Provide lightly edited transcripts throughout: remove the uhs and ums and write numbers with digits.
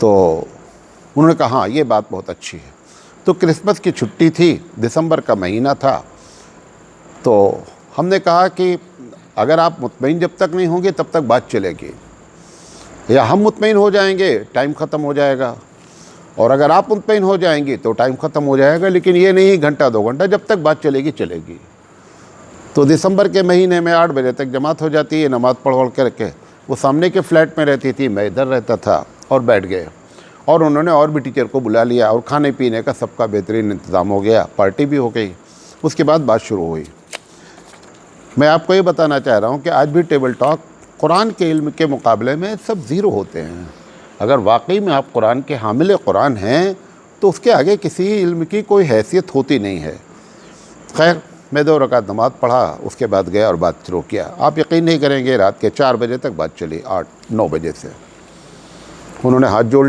تو انہوں نے کہا ہاں یہ بات بہت اچھی ہے. تو کرسمس کی چھٹی تھی، دسمبر کا مہینہ تھا. تو ہم نے کہا کہ اگر آپ مطمئن جب تک نہیں ہوں گے تب تک بات چلے گی، یا ہم مطمئن ہو جائیں گے ٹائم ختم ہو جائے گا، اور اگر آپ مطمئن ہو جائیں گے تو ٹائم ختم ہو جائے گا، لیکن یہ نہیں گھنٹہ 2 گھنٹہ، جب تک بات چلے گی چلے گی. تو دسمبر کے مہینے میں 8 بجے تک جماعت ہو جاتی ہے، نماز پڑھ کر کے وہ سامنے کے فلیٹ میں رہتی تھی، میں ادھر رہتا تھا، اور بیٹھ گئے. اور انہوں نے اور بھی ٹیچر کو بلا لیا، اور کھانے پینے کا سب کا بہترین انتظام ہو گیا، پارٹی بھی ہو گئی. اس کے بعد بات شروع ہوئی. میں آپ کو یہ بتانا چاہ رہا ہوں کہ آج بھی ٹیبل ٹاک قرآن کے علم کے مقابلے میں سب زیرو ہوتے ہیں. اگر واقعی میں آپ قرآن کے حامل قرآن ہیں تو اس کے آگے کسی علم کی کوئی حیثیت ہوتی نہیں ہے. خیر، میں 2 رکعت نماز پڑھا، اس کے بعد گیا اور بات شروع کیا. آپ یقین نہیں کریں گے، رات کے 4 بجے تک بات چلی، 8-9 بجے سے. انہوں نے ہاتھ جوڑ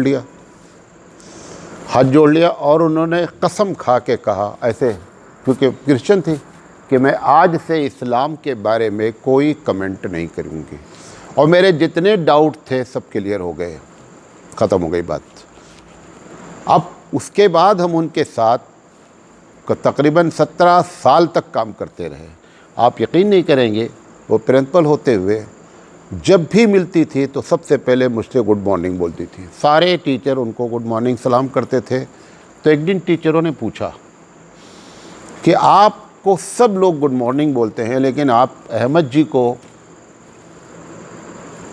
لیا اور انہوں نے قسم کھا کے کہا ایسے، کیونکہ کرسچن تھی، کہ میں آج سے اسلام کے بارے میں کوئی کمنٹ نہیں کروں گی. اور میرے جتنے ڈاؤٹ تھے سب کلیئر ہو گئے، ختم ہو گئی بات. اب اس کے بعد ہم ان کے ساتھ تقریباً 17 سال تک کام کرتے رہے. آپ یقین نہیں کریں گے، وہ پرنسپل ہوتے ہوئے جب بھی ملتی تھی تو سب سے پہلے مجھ سے گڈ مارننگ بولتی تھی. سارے ٹیچر ان کو گڈ مارننگ سلام کرتے تھے. تو ایک دن ٹیچروں نے پوچھا کہ آپ کو سب لوگ گڈ مارننگ بولتے ہیں لیکن آپ احمد جی کو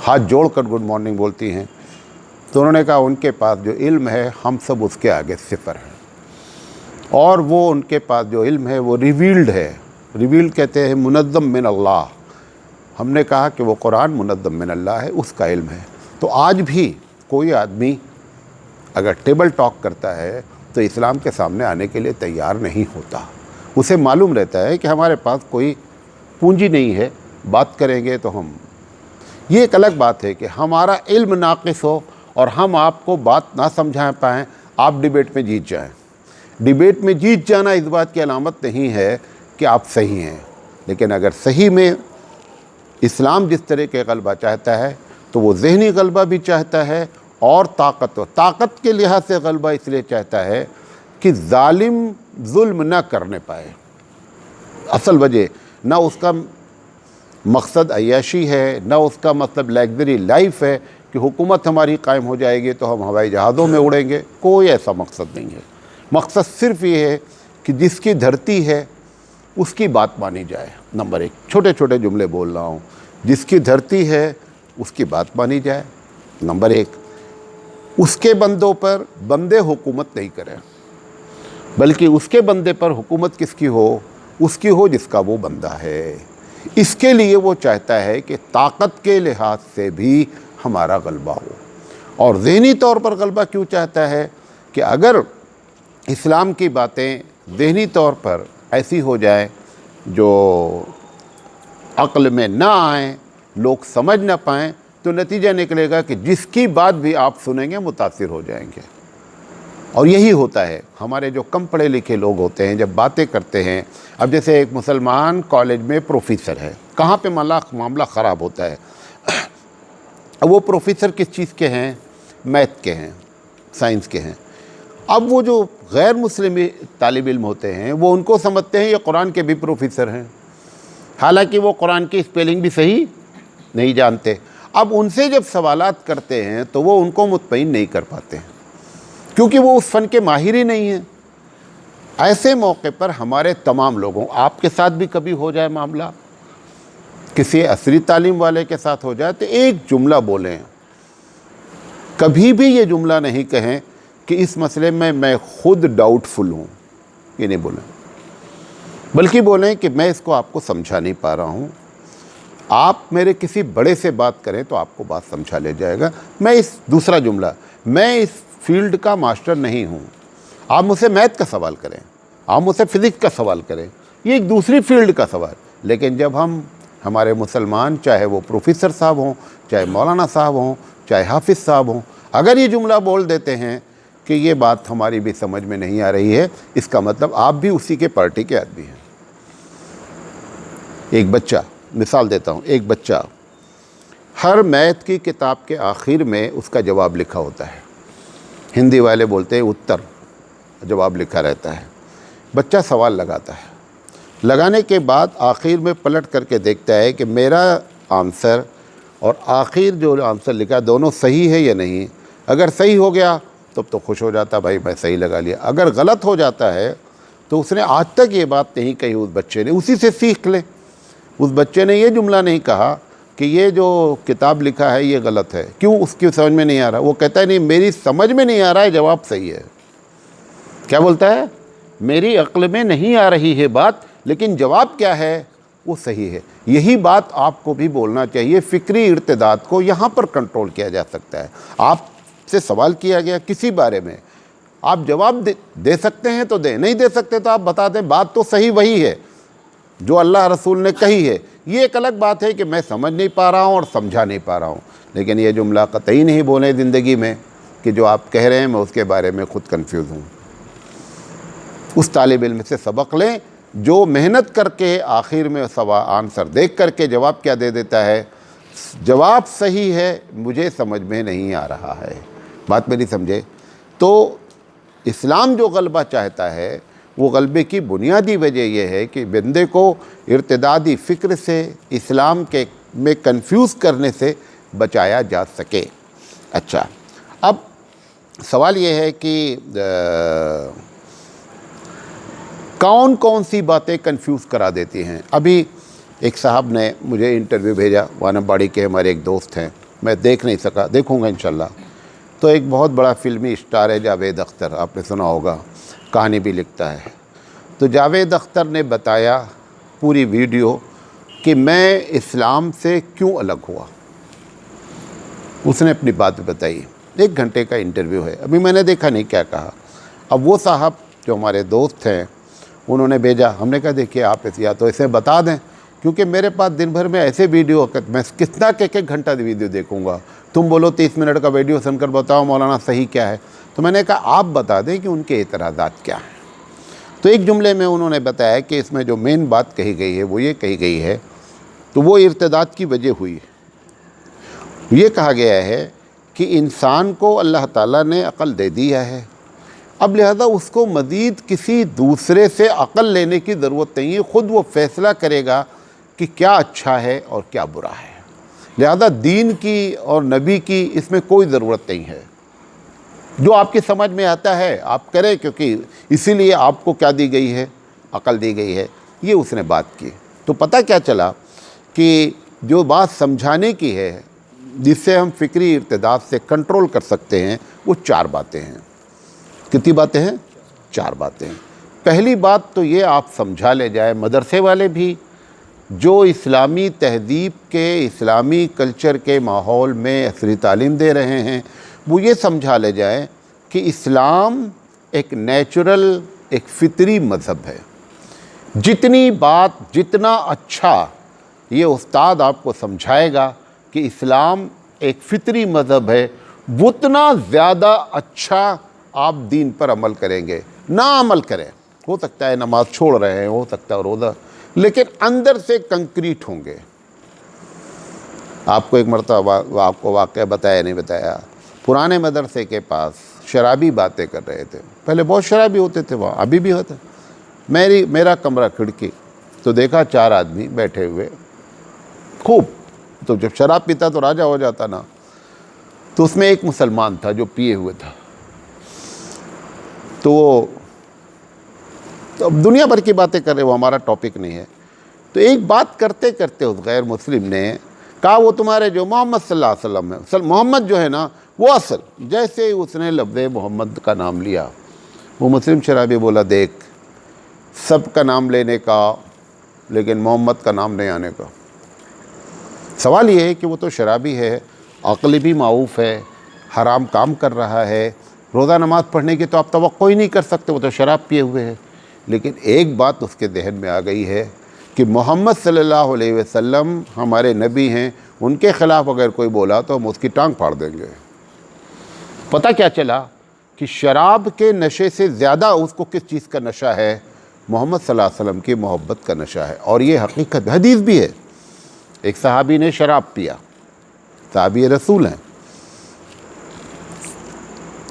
ہاتھ جوڑ کر گڈ مارننگ بولتی ہیں. تو انہوں نے کہا ان کے پاس جو علم ہے ہم سب اس کے آگے صفر ہیں، اور وہ ان کے پاس جو علم ہے وہ ریویلڈ ہے. ریویلڈ کہتے ہیں منظم من اللہ. ہم نے کہا کہ وہ قرآن منظم من اللہ ہے، اس کا علم ہے. تو آج بھی کوئی آدمی اگر ٹیبل ٹاک کرتا ہے تو اسلام کے سامنے آنے کے لیے تیار نہیں ہوتا. اسے معلوم رہتا ہے کہ ہمارے پاس کوئی پونجی نہیں ہے، بات کریں گے تو ہم. یہ ایک الگ بات ہے کہ ہمارا علم ناقص ہو اور ہم آپ کو بات نہ سمجھا پائیں، آپ ڈیبیٹ میں جیت جائیں. ڈیبیٹ میں جیت جانا اس بات کی علامت نہیں ہے کہ آپ صحیح ہیں، لیکن اگر صحیح میں اسلام جس طرح کے غلبہ چاہتا ہے تو وہ ذہنی غلبہ بھی چاہتا ہے، اور طاقت کے لحاظ سے غلبہ اس لیے چاہتا ہے کہ ظالم ظلم نہ کرنے پائے. اصل وجہ نہ اس کا مقصد عیاشی ہے، نہ اس کا مطلب لیگزری لائف ہے کہ حکومت ہماری قائم ہو جائے گی تو ہم ہوائی جہازوں میں اڑیں گے. کوئی ایسا مقصد نہیں ہے. مقصد صرف یہ ہے کہ جس کی دھرتی ہے اس کی بات مانی جائے. نمبر 1، چھوٹے چھوٹے جملے بول رہا ہوں، جس کی دھرتی ہے اس کی بات مانی جائے. نمبر 1، اس کے بندوں پر بندے حکومت نہیں کریں، بلکہ اس کے بندے پر حکومت کس کی ہو؟ اس کی ہو جس کا وہ بندہ ہے. اس کے لیے وہ چاہتا ہے کہ طاقت کے لحاظ سے بھی ہمارا غلبہ ہو. اور ذہنی طور پر غلبہ کیوں چاہتا ہے؟ کہ اگر اسلام کی باتیں ذہنی طور پر ایسی ہو جائیں جو عقل میں نہ آئیں، لوگ سمجھ نہ پائیں، تو نتیجہ نکلے گا کہ جس کی بات بھی آپ سنیں گے متاثر ہو جائیں گے. اور یہی ہوتا ہے. ہمارے جو کم پڑھے لکھے لوگ ہوتے ہیں جب باتیں کرتے ہیں، اب جیسے ایک مسلمان کالج میں پروفیسر ہے، کہاں پہ معاملہ خراب ہوتا ہے؟ اب وہ پروفیسر کس چیز کے ہیں؟ میتھ کے ہیں، سائنس کے ہیں. اب وہ جو غیر مسلم طالب علم ہوتے ہیں وہ ان کو سمجھتے ہیں یہ قرآن کے بھی پروفیسر ہیں، حالانکہ وہ قرآن کی اسپیلنگ بھی صحیح نہیں جانتے. اب ان سے جب سوالات کرتے ہیں تو وہ ان کو مطمئن نہیں کر پاتے ہیں، کیونکہ وہ اس فن کے ماہر ہی نہیں ہیں. ایسے موقع پر ہمارے تمام لوگوں، آپ کے ساتھ بھی کبھی ہو جائے معاملہ، کسی عصری تعلیم والے کے ساتھ ہو جائے، تو ایک جملہ بولیں. کبھی بھی یہ جملہ نہیں کہیں کہ اس مسئلے میں خود ڈاؤٹ فل ہوں، یہ نہیں بولیں، بلکہ بولیں کہ میں اس کو آپ کو سمجھا نہیں پا رہا ہوں. آپ میرے کسی بڑے سے بات کریں تو آپ کو بات سمجھا لے جائے گا. دوسرا جملہ، میں اس فیلڈ کا ماسٹر نہیں ہوں، آپ مجھ سے میتھ کا سوال کریں، آپ مجھ سے فزکس کا سوال کریں، یہ ایک دوسری فیلڈ کا سوال. لیکن جب ہمارے مسلمان، چاہے وہ پروفیسر صاحب ہوں، چاہے مولانا صاحب ہوں، چاہے حافظ صاحب ہوں، اگر یہ جملہ بول دیتے ہیں کہ یہ بات ہماری بھی سمجھ میں نہیں آ رہی ہے، اس کا مطلب آپ بھی اسی کے پارٹی کے آدمی ہیں. ایک بچہ، مثال دیتا ہوں، ایک بچہ ہر میتھ کی کتاب کے آخر میں اس کا جواب لکھا ہوتا ہے. ہندی والے بولتے ہیں اتر، جواب لکھا رہتا ہے۔ بچہ سوال لگاتا ہے، لگانے کے بعد آخر میں پلٹ کر کے دیکھتا ہے کہ میرا آنسر اور آخر جو آنسر لکھا دونوں صحیح ہے یا نہیں۔ اگر صحیح ہو گیا تب تو خوش ہو جاتا، بھائی میں صحیح لگا لیا۔ اگر غلط ہو جاتا ہے تو اس نے آج تک یہ بات نہیں کہی اس بچے نے، اسی سے سیکھ لیں۔ اس بچے نے یہ جملہ نہیں کہا کہ یہ جو کتاب لکھا ہے یہ غلط ہے، کیوں اس کی سمجھ میں نہیں آ رہا؟ وہ کہتا ہے نہیں میری سمجھ میں نہیں آ رہا ہے، جواب صحیح ہے۔ کیا بولتا ہے؟ میری عقل میں نہیں آ رہی ہے بات، لیکن جواب کیا ہے وہ صحیح ہے۔ یہی بات آپ کو بھی بولنا چاہیے۔ فکری ارتداد کو یہاں پر کنٹرول کیا جا سکتا ہے۔ آپ سے سوال کیا گیا کسی بارے میں، آپ جواب دے سکتے ہیں تو دیں، نہیں دے سکتے تو آپ بتا دیں بات تو صحیح وہی ہے جو اللہ رسول نے کہی ہے۔ یہ ایک الگ بات ہے کہ میں سمجھ نہیں پا رہا ہوں اور سمجھا نہیں پا رہا ہوں، لیکن یہ جملہ قطعی نہیں بولیں زندگی میں کہ جو آپ کہہ رہے ہیں میں اس کے بارے میں خود کنفیوز ہوں۔ اس طالب علم سے سبق لیں جو محنت کر کے آخر میں آنسر دیکھ کر کے جواب کیا دے دیتا ہے، جواب صحیح ہے مجھے سمجھ میں نہیں آ رہا ہے۔ بات میری سمجھے؟ تو اسلام جو غلبہ چاہتا ہے وہ غلبے کی بنیادی وجہ یہ ہے کہ بندے کو ارتدادی فکر سے، اسلام کے میں کنفیوز کرنے سے بچایا جا سکے۔ اچھا، اب سوال یہ ہے کہ کون کون سی باتیں کنفیوز کرا دیتی ہیں؟ ابھی ایک صاحب نے مجھے انٹرویو بھیجا، وانم باڑی کے ہمارے ایک دوست ہیں، میں دیکھ نہیں سکا، دیکھوں گا انشاءاللہ۔ تو ایک بہت بڑا فلمی اسٹار ہے جاوید اختر، آپ نے سنا ہوگا، کہانی بھی لکھتا ہے۔ تو جاوید اختر نے بتایا پوری ویڈیو کہ میں اسلام سے کیوں الگ ہوا۔ اس نے اپنی بات بتائی، 1 گھنٹے کا انٹرویو ہے، ابھی میں نے دیکھا نہیں کیا کہا۔ اب وہ صاحب جو ہمارے دوست ہیں انہوں نے بھیجا، ہم نے کہا دیکھیے آپ یا تو اسے بتا دیں، کیونکہ میرے پاس دن بھر میں ایسے ویڈیو، میں کتنا کہ 1 گھنٹہ ویڈیو دیکھوں گا، تم بولو 30 منٹ کا ویڈیو سن کر بتاؤ مولانا صحیح کیا ہے۔ تو میں نے کہا آپ بتا دیں کہ ان کے اعتراضات کیا ہیں۔ تو ایک جملے میں انہوں نے بتایا کہ اس میں جو مین بات کہی گئی ہے وہ یہ کہی گئی ہے، تو وہ ارتداد کی وجہ ہوئی۔ یہ کہا گیا ہے کہ انسان کو اللہ تعالیٰ نے عقل دے دیا ہے، اب لہذا اس کو مزید کسی دوسرے سے عقل لینے کی ضرورت نہیں ہے، خود وہ فیصلہ کرے گا کہ کیا اچھا ہے اور کیا برا ہے۔ لہذا دین کی اور نبی کی اس میں کوئی ضرورت نہیں ہے، جو آپ کی سمجھ میں آتا ہے آپ کریں، کیونکہ اسی لیے آپ کو کیا دی گئی ہے؟ عقل دی گئی ہے۔ یہ اس نے بات کی۔ تو پتہ کیا چلا کہ جو بات سمجھانے کی ہے جس سے ہم فکری ارتداد سے کنٹرول کر سکتے ہیں وہ 4 باتیں ہیں۔ کتنی باتیں ہیں؟ 4 باتیں۔ پہلی بات تو یہ آپ سمجھا لے جائے، مدرسے والے بھی جو اسلامی تہذیب کے، اسلامی کلچر کے ماحول میں عصری تعلیم دے رہے ہیں، وہ یہ سمجھا لے جائیں کہ اسلام ایک نیچرل، ایک فطری مذہب ہے۔ جتنی بات، جتنا اچھا یہ استاد آپ کو سمجھائے گا کہ اسلام ایک فطری مذہب ہے، اتنا زیادہ اچھا آپ دین پر عمل کریں گے۔ نہ عمل کریں، ہو سکتا ہے نماز چھوڑ رہے ہیں، ہو سکتا ہے روزہ، لیکن اندر سے کنکریٹ ہوں گے۔ آپ کو ایک مرتبہ آپ کو واقعہ بتایا نہیں بتایا، پرانے مدرسے کے پاس شرابی باتیں کر رہے تھے، پہلے بہت شرابی ہوتے تھے وہاں، ابھی بھی ہوتا ہے۔ میرا کمرہ کھڑکی، تو دیکھا 4 آدمی بیٹھے ہوئے خوب، تو جب شراب پیتا تو راجا ہو جاتا نا، تو اس میں ایک مسلمان تھا جو پیے ہوئے تھا، تو وہ اب دنیا بھر کی باتیں کر رہے، وہ ہمارا ٹاپک نہیں ہے۔ تو ایک بات کرتے کرتے اس غیر مسلم نے کہا وہ تمہارے جو محمد صلی اللہ علیہ وسلم ہے، محمد جو ہے نا وہ اصل، جیسے ہی اس نے لفظ محمد کا نام لیا، وہ مسلم شرابی بولا دیکھ، سب کا نام لینے کا لیکن محمد کا نام نہیں آنے کا۔ سوال یہ ہے کہ وہ تو شرابی ہے، عقل بھی معوف ہے، حرام کام کر رہا ہے، روزہ نماز پڑھنے کی تو آپ توقع ہی نہیں کر سکتے، وہ تو شراب پیے ہوئے ہے۔ لیکن ایک بات اس کے ذہن میں آ گئی ہے کہ محمد صلی اللہ علیہ وسلم ہمارے نبی ہیں، ان کے خلاف اگر کوئی بولا تو ہم اس کی ٹانگ پھاڑ دیں گے۔ پتہ کیا چلا کہ شراب کے نشے سے زیادہ اس کو کس چیز کا نشہ ہے؟ محمد صلی اللہ علیہ وسلم کی محبت کا نشہ ہے، اور یہ حقیقت حدیث بھی ہے۔ ایک صحابی نے شراب پیا، صحابی رسول ہیں،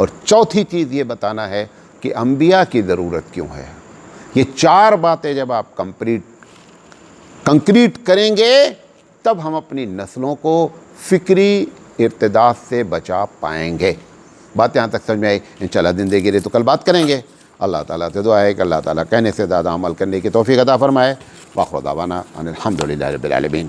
اور چوتھی چیز یہ بتانا ہے کہ انبیاء کی ضرورت کیوں ہے۔ یہ 4 باتیں جب آپ کنکریٹ کریں گے تب ہم اپنی نسلوں کو فکری ارتداد سے بچا پائیں گے۔ بات یہاں تک سمجھ میں آئی؟ انشاءاللہ زندگی رہی تو کل بات کریں گے۔ اللہ تعالیٰ سے دعا ہے کہ اللہ تعالیٰ کہنے سے زیادہ عمل کرنے کی توفیق عطا فرمائے۔ وآخر دعوانا ان الحمدللہ رب العالمین۔